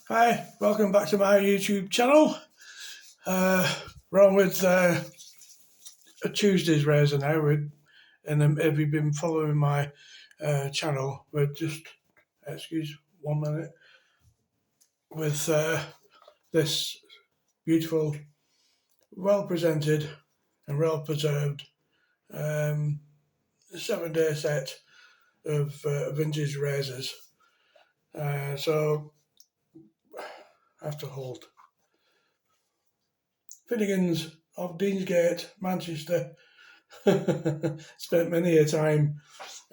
Hi, welcome back to my YouTube channel. We're on with a Tuesday's razor now, and if you've been following my channel, we're just, excuse 1 minute, with this beautiful, well presented and well preserved 7-day set of vintage razors. So, I have to hold. Finnigan's of Deansgate, Manchester. Spent many a time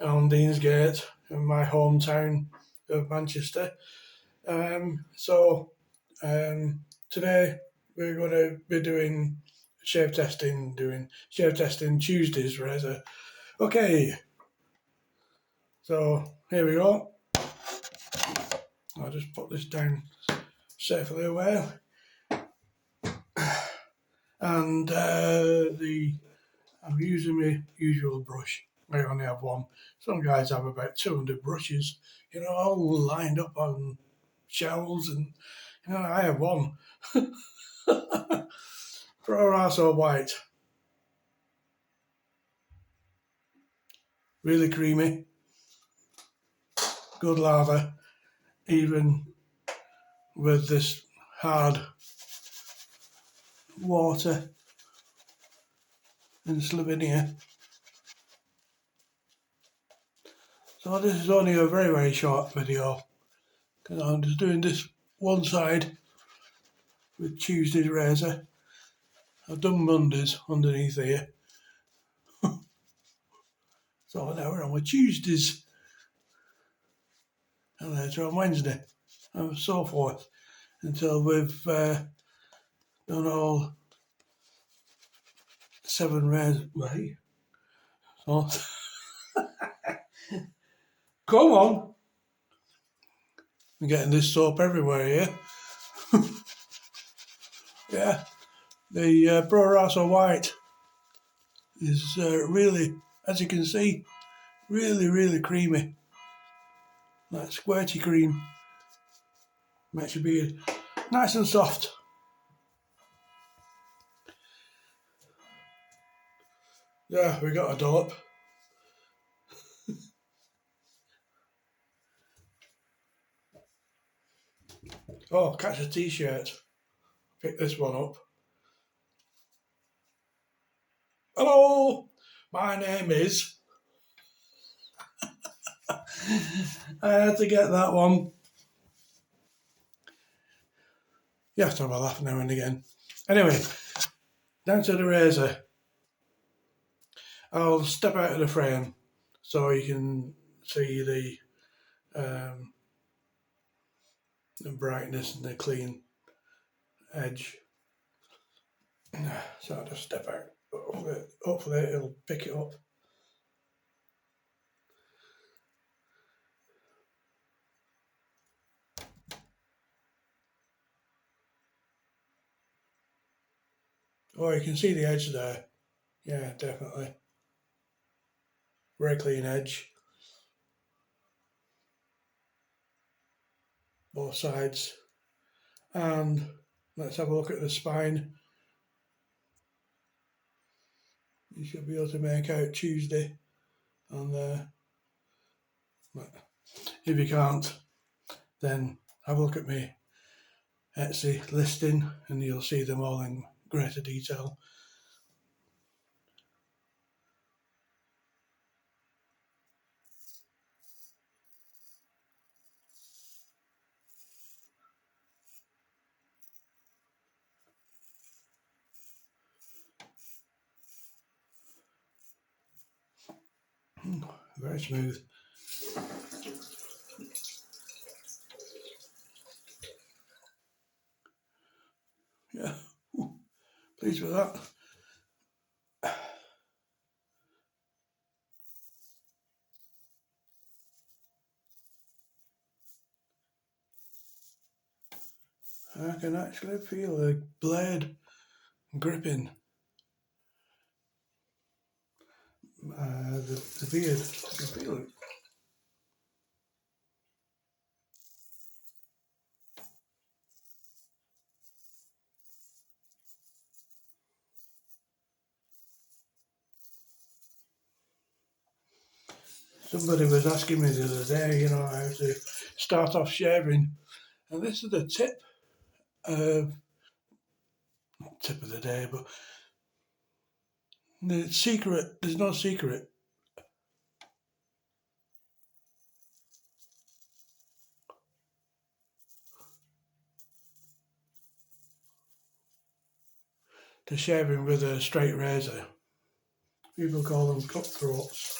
on Deansgate in my hometown of Manchester. So today we're going to be doing shave testing Tuesdays rather. Okay, so here we go. I'll just put this down safely away. And I'm using my usual brush. I only have one. Some guys have about 200 brushes, all lined up on shelves, and I have one. Pro white, really creamy, good lather, even with this hard water in Slovenia. So this is only a very, very short video because I'm just doing this one side with Tuesday's razor. I've done Mondays underneath here. So now we're on with Tuesdays and later on Wednesday and so forth until we've done all 7 razors. Right? So, come on! I'm getting this soap everywhere here. Yeah, the Pro White is really, as you can see, really, really creamy. That squirty cream makes your beard nice and soft. Yeah, we got a dollop. Oh, catch a t-shirt. Pick this one up. Hello, my name is. I had to get that one. You have to have a laugh now and again. Anyway, down to the razor. I'll step out of the frame so you can see the brightness and the clean edge. So I'll just step out. Hopefully it'll pick it up. Oh, you can see the edge there. Yeah, definitely. Very clean edge. Both sides. And let's have a look at the spine. You should be able to make out Tuesday on there. If you can't, then have a look at my Etsy listing and you'll see them all in greater detail. Very smooth. Yeah, pleased with that. I can actually feel the blade gripping the beard. I can feel it. Somebody was asking me the other day, how to start off shaving, and this is the tip of the day, but there's no secret. To shaving with a straight razor. People call them cutthroats,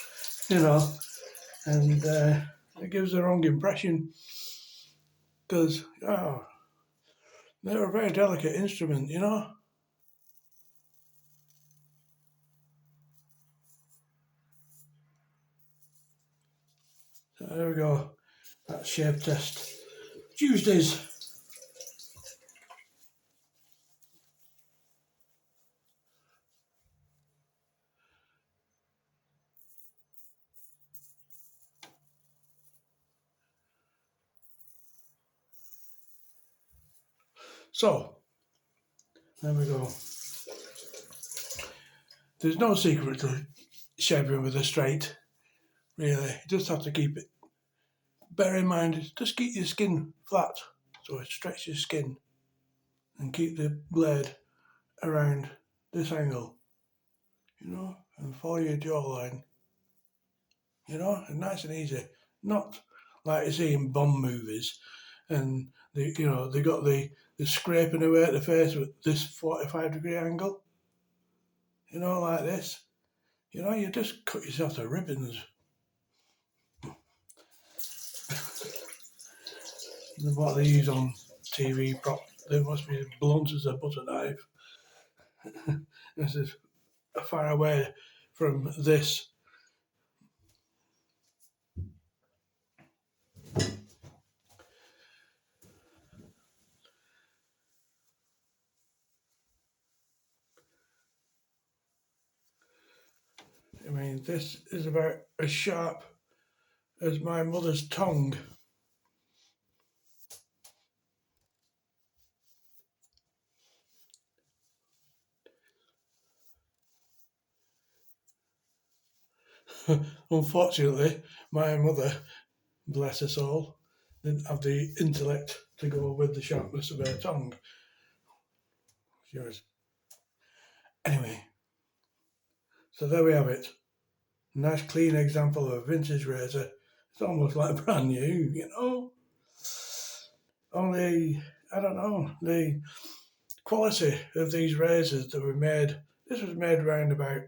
and it gives the wrong impression because they're a very delicate instrument, So there we go. That's shave test Tuesdays. So there we go. There's no secret to shaving with a straight, really. You just have to keep it. Bear in mind, just keep your skin flat so it stretches your skin, and keep the blade around this angle, and follow your jawline, and nice and easy. Not like you see in Bond movies, and they got the scraping away at the face with this 45-degree angle, like this. You just cut yourself to ribbons. What they use on TV prop, they must be blunt as a butter knife. This is far away from this. I mean, this is about as sharp as my mother's tongue. Unfortunately, my mother, bless her soul, didn't have the intellect to go with the sharpness of her tongue. She was. Anyway, so there we have it. Nice clean example of a vintage razor. It's almost like brand new, Only, I don't know, the quality of these razors that were made, this was made around about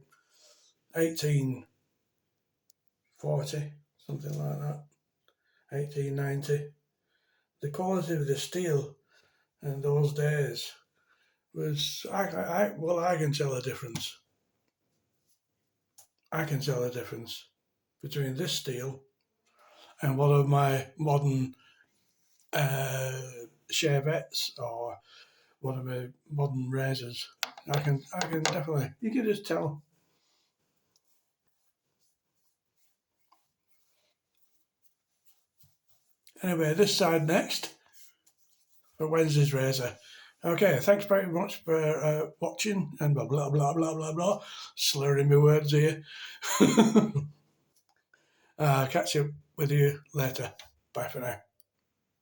1840, something like that, 1890. The quality of the steel in those days was, I can tell a difference. I can tell a difference between this steel and one of my modern shavettes or one of my modern razors. I can definitely, you can just tell. Anyway, this side next for Wednesday's razor. Okay, thanks very much for watching and blah, blah, blah, blah, blah, blah. Slurring my words here. Catch up with you later. Bye for now.